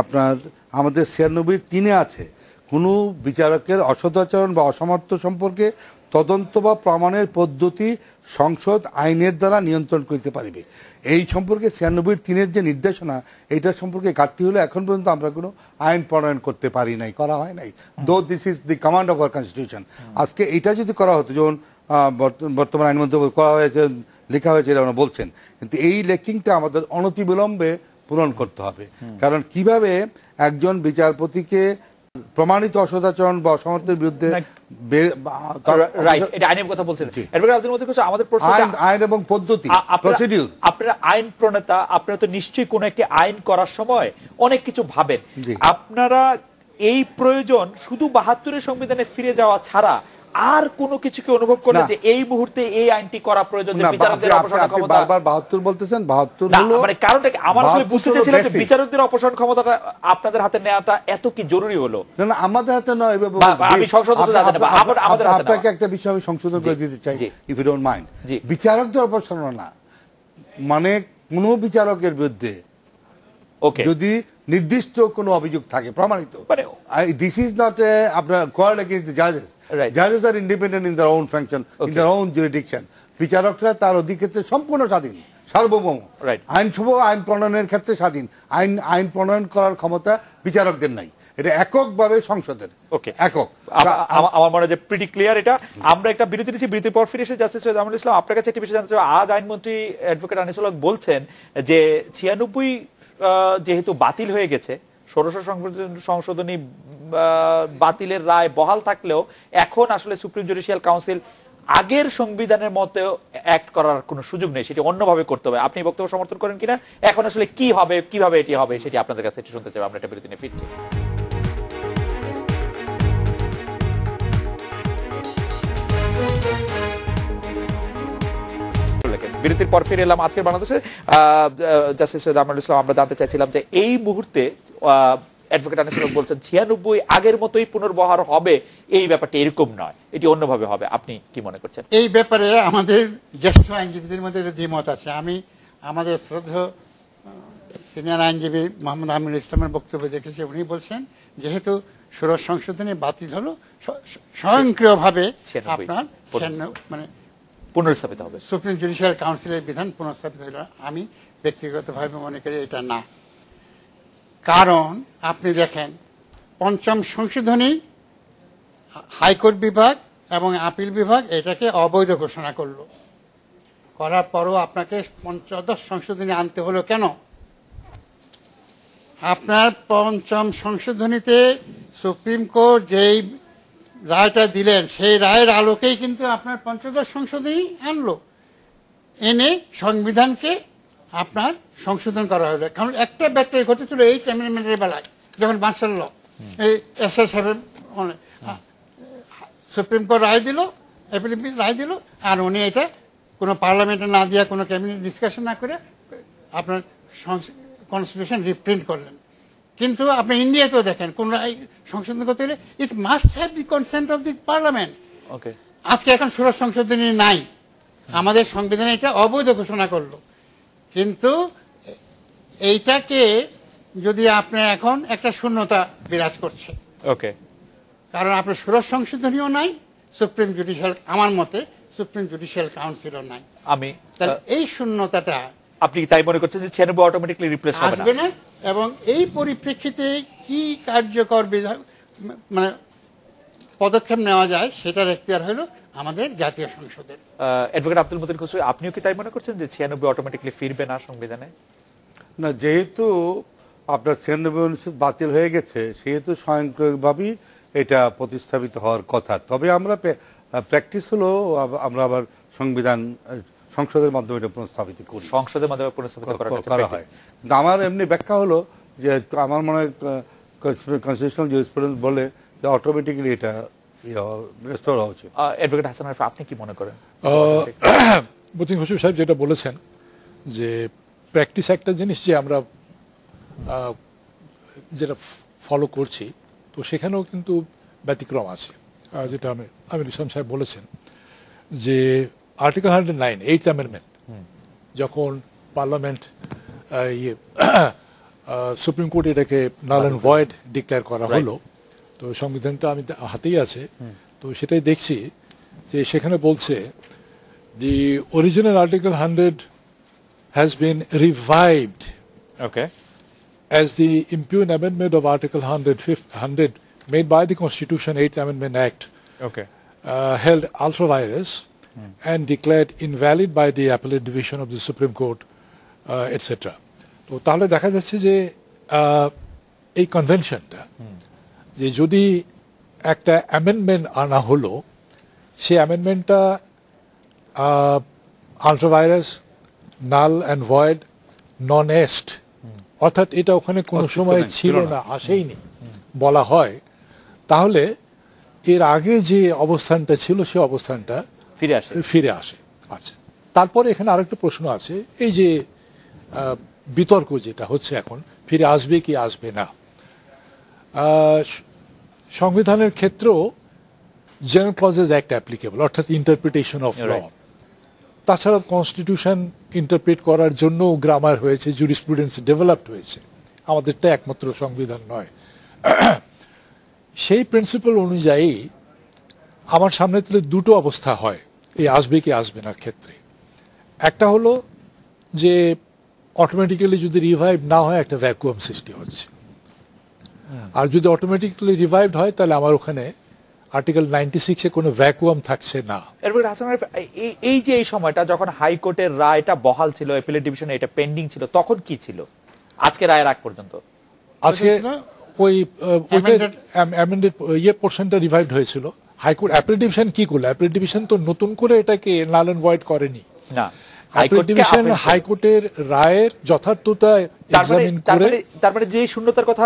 আপনার আমাদের 96(3) আছে, কোনো বিচারকের অসদাচরণ বা অসমর্থ সম্পর্কে তদন্ত বা প্রমাণের পদ্ধতি সংসদ আইনের দ্বারা নিয়ন্ত্রণ করতে পারিবে। এই সম্পর্কে 96(3) যে নির্দেশনা, এইটার সম্পর্কে ঘাটতি হলো এখন পর্যন্ত আমরা কোনো আইন প্রণয়ন করতে পারি নাই, করা হয় নাই, দো this is the command of our constitution. আজকে এটা যদি করা হতো, যেমন বর্তমান আইন মন্ত্রী করা হয়েছে, লেখা হয়েছে, এটা আমরা বলছেন, কিন্তু এই লেখিংটা আমাদের অনতিবিলম্বে পূরণ করতে হবে। কারণ কিভাবে একজন বিচারপতিকে প্রমাণিত অসদাচরণ বা অসমর্থের বিরুদ্ধে আইন এবং পদ্ধতি প্রসিডিউর, আপনারা আইন প্রণেতা, আপনারা তো নিশ্চয়ই কোন একটি আইন করার সময় অনেক কিছু ভাবেন। আপনারা এই প্রয়োজন শুধু ৭২-এর সংবিধানে ফিরে যাওয়া ছাড়া আর কোনো কিছুকে অনুভব করলে যে এই মুহূর্তে এই আইনটি করা প্রয়োজন, যে বিচারকদের অপসারণ ক্ষমতা, বারবার ৭২ বলতেছেন, ৭২ হলো মানে কারণটা কি? আমার আসলে বুঝতে চাইছিলাম যে বিচারকদের অপসারণ ক্ষমতাটা আপনাদের হাতে নেওয়াটা এত কি জরুরি হলো? না, আমাদের হাতে নয়, আমি সংসদ সদস্য হাতে নেব, আমাদের হাতে। আপনাকে একটা বিষয় আমি সংশোধন করে দিতে চাই, ইফ ইউ ডোন্ট মাইন্ড। বিচারকদের অপসারণ না, মানে কোন বিচারকের বিরুদ্ধে যদি নির্দিষ্ট কোনো অভিযোগ থাকে প্রমাণিত, দিস ইজ নট আপনার quart against the জাজেস। জাজেস R independent in their own function, in their own jurisdiction. বিচারকরা তার অধিক্ষেত্রে সম্পূর্ণ স্বাধীন, সার্বভৌম। আইনসভা আইন প্রণয়নের ক্ষেত্রে স্বাধীন, আইন প্রণয়ন করার ক্ষমতা বিচারকদের নাই, এটা এককভাবে সংসদের। একক। আমার মনে হয় যে প্রিটি ক্লিয়ার এটা। আমরা একটা বিরতি নিচ্ছি, বিরতির পর ফিরে এসে জাস্টিস সৈয়দ আমিনুল ইসলাম, আপনার কাছে একটি বিষয় জানতে চাই। আজ আইনমন্ত্রী অ্যাডভোকেট আনিসুল হক বলছেন যে 96 যেহেতু বাতিল হয়ে গেছে, ১৬শ সংশোধনী বাতিলের রায় বহাল থাকলেও এখন আসলে সুপ্রিম জুডিশিয়াল কাউন্সিল আগের সংবিধানের মতো অ্যাক্ট করার কোনো সুযোগ নেই, সেটি অন্যভাবে করতে হবে। আপনি বক্তব্য সমর্থন করেন কিনা? এখন আসলে কি হবে, কিভাবে এটি হবে, সেটি আপনাদের কাছে একটু শুনতে চাই। আমরা একটা বিরতি নিয়ে ফিরছি। বিরতির পর ফিরে এলাম আজকের বাংলাদেশে। জাস্টিস সৈয়দ আমিনুল ইসলাম, আমরা জানতে চাইছিলাম যে এই মুহূর্তে অ্যাডভোকেট আনিসুল হক বলছেন 96 আগের মতোই পুনর্বহার হবে, এই ব্যাপারটা এরকম নয়, এটি অন্যভাবে হবে। আপনি কি মনে করছেন? এই ব্যাপারে আমাদের জ্যেষ্ঠ আইনজীবীদের মধ্যে দ্বিমত আছে। আমি আমাদের শ্রদ্ধেয় সিনিয়র আইনজীবী মোহাম্মদ আমিনুল ইসলামের বক্তব্য দেখেছি, উনি বলছেন যেহেতু ষোড়শ সংশোধনী বাতিল হলো, স্বয়ংক্রিয়ভাবে আপনার মানে পুনর্স্থাপিত হবে, সুপ্রিম জুডিশিয়াল কাউন্সিলের বিধান পুনর্স্থাপিত হলো। আমি ব্যক্তিগতভাবে মনে করি এটা না। কারণ আপনি দেখেন, পঞ্চম সংশোধনী হাইকোর্ট বিভাগ এবং আপিল বিভাগ এটাকে অবৈধ ঘোষণা করলো, করার পরও আপনাকে পঞ্চদশ সংশোধনী আনতে হলো কেন? আপনার পঞ্চম সংশোধনীতে সুপ্রিম কোর্ট যেই রায়টা দিলেন, সেই রায়ের আলোকেই কিন্তু আপনার পঞ্চদশ সংশোধনী আনলো, এনে সংবিধানকে আপনার সংশোধন করা হলো। কারণ একটা ব্যত্যয় ঘটেছিল এই অ্যামেন্ডমেন্টের বেলায়, যখন মার্শাল ল, এই এসআর সাহেব সুপ্রিম কোর্ট রায় দিল, অ্যাপিল রায় দিল, আর উনি এটা কোনো পার্লামেন্টে না দিয়া, কোনো ক্যাবিনেট ডিসকাশন না করে আপনার কনস্টিটিউশন রিপ্রিন্ট করলেন। কিন্তু আপনি ইন্ডিয়াতেও দেখেন, কোন সংশোধন করতে গেলে it must have the consent of the parliament. আজকে এখন ষোড়শ সংশোধনী নাই, আমাদের সংবিধানে এটা অবৈধ ঘোষণা করলো। কিন্তু এইটাকে যদি আপনি এখন একটা শূন্যতা বিরাজ করছে, কারণ আপনার ষোড়শ সংশোধনীও নাই, সুপ্রিম জুডিশিয়াল, আমার মতে সুপ্রিম জুডিশিয়াল কাউন্সিলও নাই। আমি তাহলে এই শূন্যতাটা আপনি তাই মনে করছেন যে 96 অটোমেটিক্যালি রিপ্লেস হবে না? এবং এই পরিপ্রেক্ষিতে কি কার্যকর মানে পদক্ষেপ নেওয়া যায়, সেটার এখতিয়ার হলো আমাদের জাতীয় সংসদের। অ্যাডভোকেট আব্দুল মতিন খুসরু, আপনিও কি তাই মনে করছেন যে 96 অটোমেটিক্যালি ফিরবে না সংবিধানে? না, যেহেতু আপনার 96 বাতিল হয়ে গেছে, সেহেতু স্বয়ংক্রিয়ভাবেই এটা প্রতিস্থাপিত হওয়ার কথা। তবে আমরা প্র্যাকটিস হলো আমরা আবার সংসদের মাধ্যমে এটা পুনঃস্থাপিত করি, সংসদের মাধ্যমে পুনঃস্থাপিত করা হয়। কিন্তু আমার এমনি ব্যাখ্যা হলো যে আমার মনে হয় কনস্টিটিউশনাল জুরিসপ্রুডেন্স বলে যে অটোমেটিক্যালি এটা রেস্টোর হওয়া উচিত। অ্যাডভোকেট হাসান আরিফ, আপনি কি মনে করেন? মতিন খুসরু সাহেব যেটা বলেছেন যে প্র্যাকটিস একটা জিনিস যে আমরা যেটা ফলো করছি, তো সেখানেও কিন্তু ব্যতিক্রম আছে। যেটা আমিনুল ইসলাম সাহেব বলেছেন যে আর্টিকেল 109 8th অ্যামেন্ডমেন্ট যখন পার্লামেন্ট সুপ্রিম কোর্ট এটাকে নাল অ্যান্ড ভয়েড ডিক্লেয়ার করা হলো। তো সংবিধানটা আমি হাতেই আছে, তো সেটাই দেখছি যে সেখানে বলছে দি original article 100 has been revived okay as the impugned amendment of Article 100 made by the Constitution 8th Amendment Act okay held ultra vires and declared invalid by the appellate division of the Supreme Court, etc. তো তাহলে দেখা যাচ্ছে যে এই কনভেনশনটা যে যদি একটা amendment আনা হলো, সেই অ্যামেন্ডমেন্টটা আল্ট্রাভাইরাস, নাল অ্যান্ড ভয়েড, নন এস্ট, অর্থাৎ এটা ওখানে কোনো সময় ছিল না, আসেইনি বলা হয়, তাহলে এর আগে যে অবস্থানটা ছিল সে অবস্থানটা ফিরে আসে। আচ্ছা, তারপরে এখানে আরেকটা প্রশ্ন আছে, এই যে বিতর্ক যেটা হচ্ছে এখন, ফিরে আসবে কি আসবে না। সংবিধানের ক্ষেত্রেও জেনারেল ক্লজেস অ্যাক্ট অ্যাপ্লিকেবল, অর্থাৎ ইন্টারপ্রিটেশন অফ ল। তাছাড়া কনস্টিটিউশন ইন্টারপ্রিট করার জন্য গ্রামার হয়েছে, জুরিসপ্রুডেন্স ডেভেলপড হয়েছে, আমাদেরটা একমাত্র সংবিধান নয়। সেই প্রিন্সিপাল অনুযায়ী আমার সামনে তাহলে দুটো অবস্থা হয় এই আসবে কি আসবে না ক্ষেত্রে। একটা হলো যে অটোমেটিক্যালি যদি রিভাইভ না হয় একটা ভ্যাকুয়াম সৃষ্টি হচ্ছে, আর যদি অটোমেটিক্যালি রিভাইভড হয় তাহলে আমার ওখানে আর্টিকেল 96-এ কোনো ভ্যাকুয়াম থাকছে না। এরপর হাসান আরিফ, এই যে এই সময়টা যখন হাইকোর্টের রায়টা বহাল ছিল, অ্যাপিলেট ডিভিশনে এটা পেন্ডিং ছিল, তখন কি ছিল আজকে রায়ের আগ পর্যন্ত? আজকে ওই অ্যামেন্ডেড পোর্শনটা রিভাইভড হয়েছিল। হাইকোর্ট অ্যাপিলেট ডিভিশন কি করলো? অ্যাপিলেট ডিভিশন তো নতুন করে এটাকে নাল অ্যান্ড ভয়েড করেনি না, অ্যাপিলেট ডিভিশন হাইকোর্টের রায়ের যথার্থতা এক্সামিন করে। তারপরে যে শূন্যতার কথা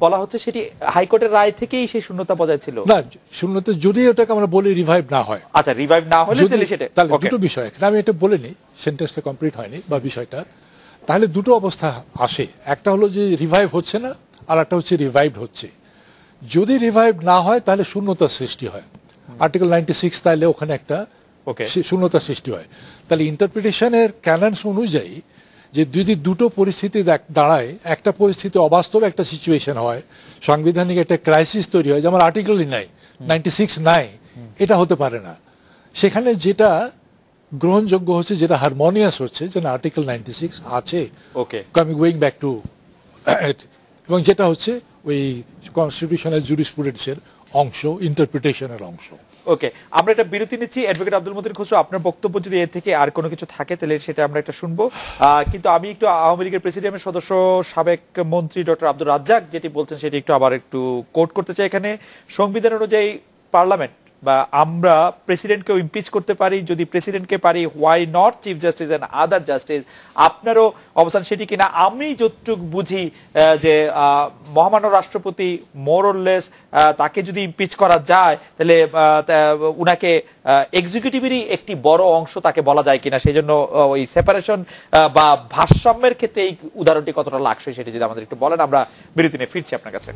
বলা হচ্ছে সেটি হাইকোর্টের রায় থেকেই সেই শূন্যতা বজায় ছিল না। শূন্যতা যদি এটাকে আমরা বলি রিভাইভ না হয়, আচ্ছা রিভাইভ না হলে তাহলে দুটো বিষয়, আমি এটা বলিনি, সেন্টেন্সটা কমপ্লিট হয়নি বা বিষয়টা, তাহলে দুটো অবস্থা আসে। একটা হলো যে রিভাইভ হচ্ছে না, আর একটা হচ্ছে রিভাইভড হচ্ছে। যদি রিভাইভ না হয় তাহলে শূন্যতার সৃষ্টি হয়, আর্টিকেল 96 তাহলে ওখানে একটা শূন্যতার সৃষ্টি হয়। তাহলে ইন্টারপ্রিটেশনের ক্যানন্স অনুযায়ী যে যদি দুটো পরিস্থিতি দাঁড়ায়, একটা পরিস্থিতি অবাস্তব একটা সিচুয়েশন হয়, সাংবিধানিক একটা ক্রাইসিস তৈরি হয়, যেমন আর্টিকেলই নাই, 96 নাই, এটা হতে পারে না। সেখানে যেটা গ্রহণযোগ্য হচ্ছে, যেটা হারমোনিয়াস হচ্ছে, যেন আর্টিকেল 96 আছে, গোয়িং ব্যাক টু, এবং যেটা হচ্ছে ওই কনস্টিটিউশনাল জুরিসপ্রুডেন্সের অংশ, ইন্টারপ্রিটেশনের অংশ। ওকে, আমরা একটা বিরতি নিচ্ছি। অ্যাডভোকেট আব্দুল মতিন খসরু, আপনার বক্তব্য যদি এর থেকে আর কোনো কিছু থাকে তাহলে সেটা আমরা একটা শুনবো, কিন্তু আমি একটু আওয়ামী লীগের প্রেসিডিয়ামের সদস্য সাবেক মন্ত্রী ডক্টর আব্দুল রাজ্জাক যেটি বলছেন সেটি একটু আবার একটু কোট করতে চাই। এখানে সংবিধান অনুযায়ী পার্লামেন্ট বা আমরা প্রেসিডেন্টকেও ইমপিচ করতে পারি, যদি প্রেসিডেন্টকে পারি why not chief justice and other justice. আপনারও অবস্থান সেটি কিনা? আমি যতটুকু বুঝি যে মহামান্য রাষ্ট্রপতি মোরলেস তাকে যদি ইমপিচ করা যায় তাহলে উনাকে এক্সিকিউটিভেরই একটি বড় অংশ তাকে বলা যায় কিনা, সেই জন্য ওই সেপারেশন বা ভারসাম্যের ক্ষেত্রে এই উদাহরণটি কতটা লাগছে সেটি যদি আমাদের একটু বলেন। আমরা বিরতি নিয়ে ফিরছি আপনার কাছে।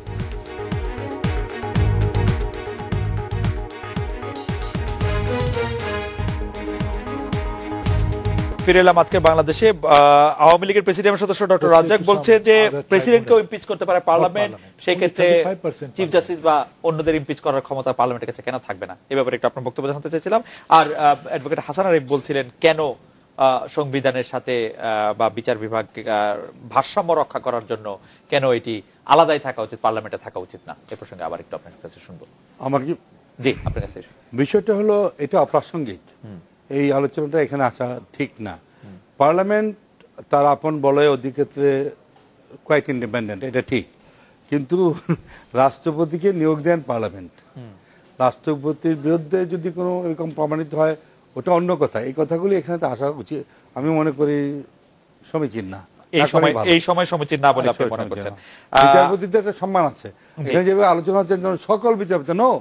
ফিরে এলাম আজকে বাংলাদেশে। আওয়ামী লীগের প্রেসিডিয়াম সদস্য ডক্টর রাজ্জাক বলছেন যে প্রেসিডেন্টকেও ইমপিচ করতে পারে পার্লামেন্ট, সেই ক্ষেত্রে চিফ জাস্টিস বা অন্যদের ইমপিচ করার ক্ষমতা পার্লামেন্টের কাছে কেন থাকবে না? এই ব্যাপারে একটু আপনার বক্তব্য জানতে চাইছিলাম। আর অ্যাডভোকেট হাসান আরিফ বলছিলেন কেন সংবিধানের সাথে বা বিচার বিভাগ ভারসাম্য রক্ষা করার জন্য কেন এটি আলাদাই থাকা উচিত, পার্লামেন্টে থাকা উচিত না। এই প্রসঙ্গে আবার একটু আপনার কাছে শুনবো। আমার কি জি আপনার কাছে বিষয়টা হলো এটা অপ্রাসঙ্গিক, এই আলোচনাটা এখানে আসা ঠিক না। পার্লামেন্ট তার আপন বলয় অধিক্ষেত্রে কোয়াইট ইন্ডিপেন্ডেন্ট, এটা ঠিক, কিন্তু রাষ্ট্রপতিকে নিয়োগ দেন পার্লামেন্ট। রাষ্ট্রপতির বিরুদ্ধে যদি কোনো এরকম প্রমাণিত হয় ওটা অন্য কথা, এই কথাগুলি এখানে তো আসা উচিত আমি মনে করি সমীচীন না। এই সময় সমীচীন না বলে আপনি মনে করছেন? বিচারপতিদের একটা সম্মান আছে, এখানে যেভাবে আলোচনা হচ্ছে সকল বিচারপতি নো,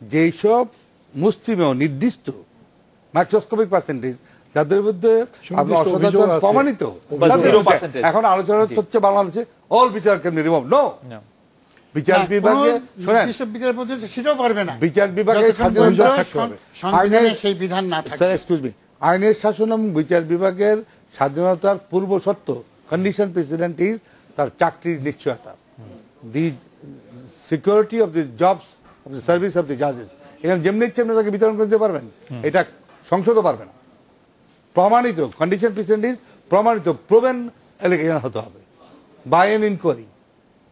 যেসব মুসলিমেও নির্দিষ্ট মাইক্রোস্কোপিক পার্সেন্টেজ যাদের বিরুদ্ধে প্রমাণিত, এখন আলোচনা হচ্ছে বাংলাদেশে অল বিচার কেমনি রিমুভ নো, বিচার বিভাগে সেটাও পারবে না, বিচার বিভাগে সেই বিধান না থাকে। এক্সকিউজ মি, আইনের শাসন এবং বিচার বিভাগের স্বাধীনতার পূর্ব শর্ত কন্ডিশন প্রেসিডেন্ট ইজ তার চাকরির নিশ্চয়তা, the security of the jobs of the service of the জাজেস। এখানে যেমনি ইচ্ছে এমনি তাকে বিতরণ করতে পারবেন, এটা সংসদও পারবে না। প্রমাণিত কন্ডিশন প্রেসিডেন্ট ইজ প্রমাণিত, প্রোভেন এলিগেশন হতে হবে বাই এন ইনকোয়ারি।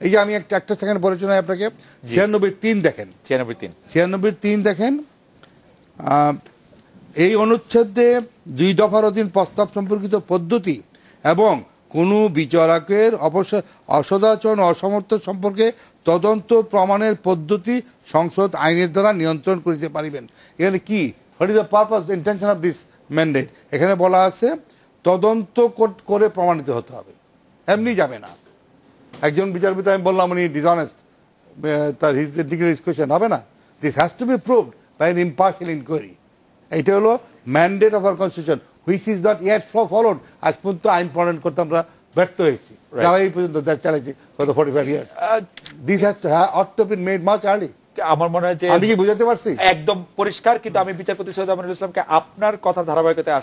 এই যে আমি একটা সেকেন্ড বলেছি না আপনাকে, 96(3) দেখেন, 96(3) দেখেন, এই অনুচ্ছেদে 2 দফার অধীন প্রস্তাব সম্পর্কিত পদ্ধতি এবং কোনো বিচারকের অসদাচরণ অসমর্থ সম্পর্কে তদন্ত প্রমাণের পদ্ধতি সংসদ আইনের দ্বারা নিয়ন্ত্রণ করিতে পারিবেন। এখানে কি, what is the purpose intention of this mandate? এখানে বলা আছে তদন্ত করে প্রমাণিত হতে হবে, এমনি যাবে না। একজন বিচারপতি আমি বললাম উনি ডিসঅনেস্ট, তার কোয়েশ্চেন হবে না। This has to be proved by an impartial inquiry. এইটা হলো mandate of our constitution which is not yet followed. আজ পর্যন্ত আইন প্রণয়ন করতে আমরা ব্যর্থ হয়েছি, যারা এই পর্যন্ত চালাইছি গত 45 years. This has ought to been made much early. আমার মনে হয় যে আমি কি বুঝাতে পারছি একদম পরিষ্কার। কিন্তু আমি বিচারপতি সৈয়দ আমিনুল ইসলামকে আপনার কথা ধারাবাহিকতায়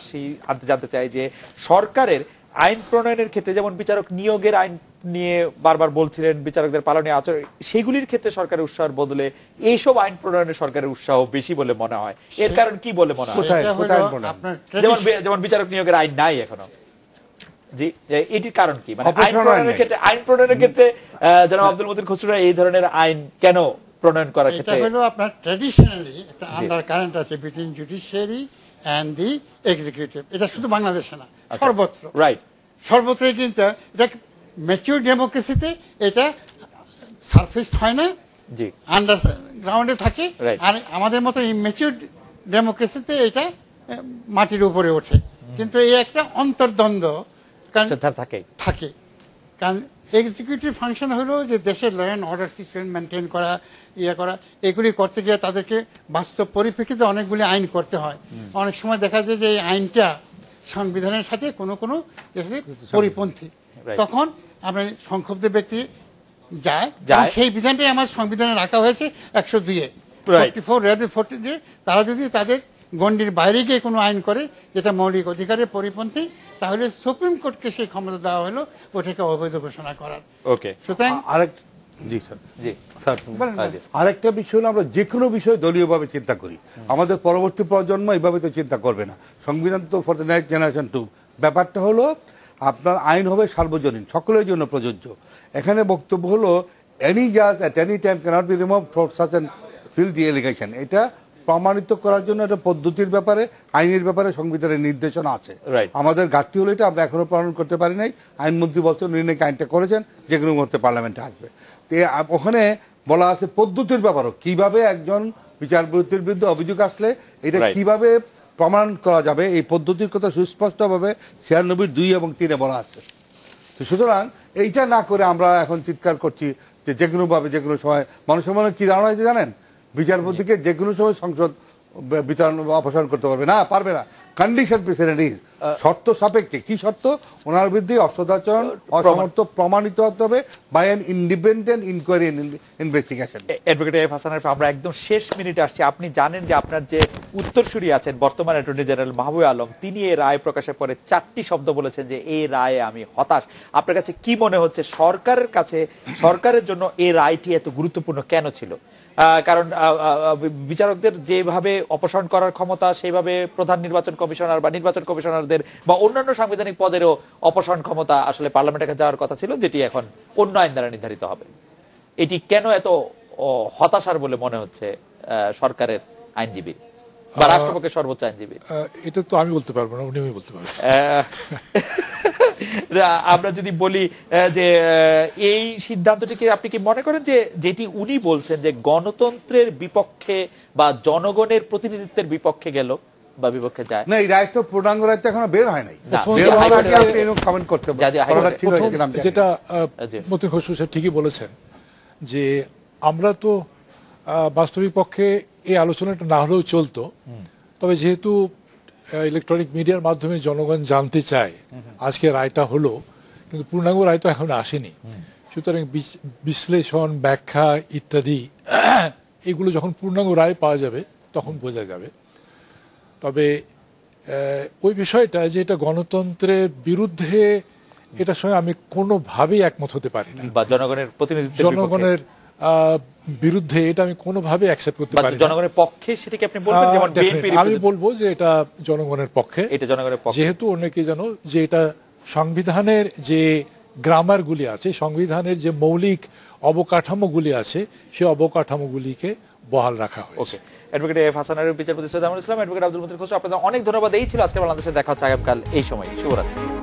জানতে চাই যে সরকারের আইন প্রণয়নের ক্ষেত্রে, যেমন বিচারক নিয়োগের আইন নিয়ে বারবার বলছিলেন, বিচারকদের পালনীয় আচরণ, সেগুলির ক্ষেত্রে সরকারের উৎসাহের বদলে এইসব আইন প্রণয়নের সরকারের উৎসাহ বেশি বলে মনে হয়। এর কারণ কি বলে মনে হয়? যেমন বিচারক নিয়োগের আইন নাই এখনো, জি, এটির কারণ কি? মানে আইন প্রণয়নের ক্ষেত্রে জনাব আব্দুল মতিন খসরু এই ধরনের আইন কেন প্রণয়ন করার ক্ষেত্রে? এটা হলো আপনার ট্র্যাডিশনালি একটা আন্ডারকারেন্ট আছে between judiciary and the executive. এটা শুধু বাংলাদেশে না, সর্বত্র, রাইট, সর্বত্রই। কিন্তু এটা ম্যাচিউর ডেমোক্রেসিতে এটা সারফেসড হয় না, জি, আন্ডারগ্রাউন্ডে থাকে। আর আমাদের মতো ইম্যাচিউর ডেমোক্রেসিতে এটা মাটির উপরে ওঠে। কিন্তু এই একটা অন্তর্দ্বন্দ্ব থাকে, কারণ এক্সিকিউটিভ ফাংশন হলো যে দেশের law and order system maintain করা, করা, এগুলি করতে গিয়ে তাদেরকে বাস্তব পরিপ্রেক্ষিতে অনেকগুলি আইন করতে হয়। অনেক সময় দেখা যায় যে এই আইনটা সংবিধানের সাথে কোনো পরিপন্থী, তখন আপনার সংক্ষুব্ধ ব্যক্তি যায়, সেই বিধানটাই আমার সংবিধানে রাখা হয়েছে 102-এ 44 দিয়ে। তারা যদি তাদের গণ্ডির বাইরে গিয়ে কোনো আইন করে যেটা মৌলিক অধিকারের পরিপন্থী, তাহলে সুপ্রিম কোর্টকে সেই ক্ষমতা দেওয়া হলো ওটাকে অবৈধ ঘোষণা করার। ওকে, সুতরাং আরেকটা বিষয় হলো আমরা যে কোনো বিষয় দলীয়ভাবে চিন্তা করি, আমাদের পরবর্তী প্রজন্ম এইভাবে তো চিন্তা করবে না। সংবিধান তো for the next generation too. ব্যাপারটা হলো আপনার আইন হবে সার্বজনীন, সকলের জন্য প্রযোজ্য। এখানে বক্তব্য হলো এনি জাজ at any time cannot be removed for such an filthy allegation. এটা প্রমাণিত করার জন্য একটা পদ্ধতির ব্যাপারে, আইনের ব্যাপারে সংবিধানের নির্দেশনা আছে। আমাদের ঘাটতি হলো এটা, আমরা এখনো প্রণয়ন করতে পারি নাই। আইনমন্ত্রী বলছেন উনি নাকি আইনটা করেছেন, যে কোনো মুহূর্তে পার্লামেন্টে আসবে। তো ওখানে বলা আছে পদ্ধতির ব্যাপারও, কিভাবে একজন বিচারপতির বিরুদ্ধে অভিযোগ আসলে এটা কিভাবে প্রমাণ করা যাবে, এই পদ্ধতির কথা সুস্পষ্টভাবে 96(2) এবং 3-এ বলা আছে। তো সুতরাং এইটা না করে আমরা এখন চিৎকার করছি যে কোনোভাবে যে কোনো সময়, মানুষের মনে কি ধারণা হয়েছে জানেন, বিচারপতিকে যে কোনো সময় সংসদ বিচারণ অপসারণ করতে পারবে না, পারবে না। কন্ডিশন প্রেসিডেন্ট ইজ, শর্ত সাপেক্ষে। কি শর্ত? ওনার বিরুদ্ধে অসদাচরণ অসমর্থ প্রমাণিত হতে হবে by an independent inquiry investigation. Advocate F Hasan Arif, আমরা একদম শেষ মিনিটে আসছি। আপনি জানেন যে আপনার যে উত্তরসূরি আছেন বর্তমান অ্যাটর্নি জেনারেল মাহবুব আলম, তিনি এই রায় প্রকাশের পরে 4টি শব্দ বলেছেন যে এই রায়ে আমি হতাশ। আপনার কাছে কি মনে হচ্ছে সরকারের কাছে, সরকারের জন্য এই রায়টি এত গুরুত্বপূর্ণ কেন ছিল? কারণ বিচারকদের যেভাবে অপসারণ করার ক্ষমতা, সেইভাবে প্রধান নির্বাচন কমিশনার বা নির্বাচন কমিশনারদের বা অন্যান্য সাংবিধানিক পদেরও অপসারণ ক্ষমতা আসলে পার্লামেন্টের কাছে যাওয়ার কথা ছিল, যেটি এখন অন্য আইন দ্বারা নির্ধারিত হবে। এটি কেন এত হতাশার বলে মনে হচ্ছে সরকারের আইনজীবী বা রাষ্ট্রপক্ষের সর্বোচ্চ আইনজীবী? এটা তো আমি বলতে পারবো না, উনি বলতে পারবেন। আমরা যদি বলি যে এই সিদ্ধান্তটিকে আপনি কি মনে করেন যে যেটি উনি বলছেন যে গণতন্ত্রের বিপক্ষে বা জনগণের প্রতিনিধিত্বের বিপক্ষে গেল বা বিপক্ষে যায় না? এই রায় তো পূর্ণাঙ্গ রায় তো এখনো বের হয় নাই। কমেন্ট করতে যেটা মতিন খসরু সাহেব ঠিকই বলেছেন যে আমরা তো বাস্তবিক পক্ষে এই আলোচনাটা না হলেও চলতো, তবে যেহেতু ইলেকট্রনিক মিডিয়ার মাধ্যমে জনগণ জানতে চায়, আজকে রায়টা হলো কিন্তু পূর্ণাঙ্গ রায় তো এখনো আসেনি। সুতরাং বিশ্লেষণ, ব্যাখ্যা ইত্যাদি এগুলো যখন পূর্ণাঙ্গ রায় পাওয়া যাবে তখন বোঝা যাবে। তবে ওই বিষয়টা যে এটা গণতন্ত্রের বিরুদ্ধে এটার সঙ্গে আমি কোনোভাবেই একমত হতে পারি না। বা জনগণের প্রতিনিধিত্ব, জনগণের বিরুদ্ধে এটা আমি কোনোভাবে অ্যাকসেপ্ট করতে পারি না। জনগণের পক্ষে সেটা কি আপনি বলবেন? যেমন বিএনপি আমি বলবো যে এটা জনগণের পক্ষে, এটা জনগণের পক্ষে, যেহেতু অনেকে জানো যে এটা সংবিধানের যে গ্রামারগুলি আছে, সংবিধানের যে মৌলিক অবকাঠামোগুলি আছে, সেই অবকাঠামোগুলিকে বহাল রাখা হয়েছে। অ্যাডভোকেট এফ হাসানের বিচারপতি সৈয়দ আমিনুল ইসলাম, অ্যাডভোকেট আব্দুল মতিন খসরু, আপনাদের অনেক ধন্যবাদ। এই ছিল আজকে বাংলাদেশে দেখা হচ্ছে আগামীকাল এই সময়। শুভরাত্রি।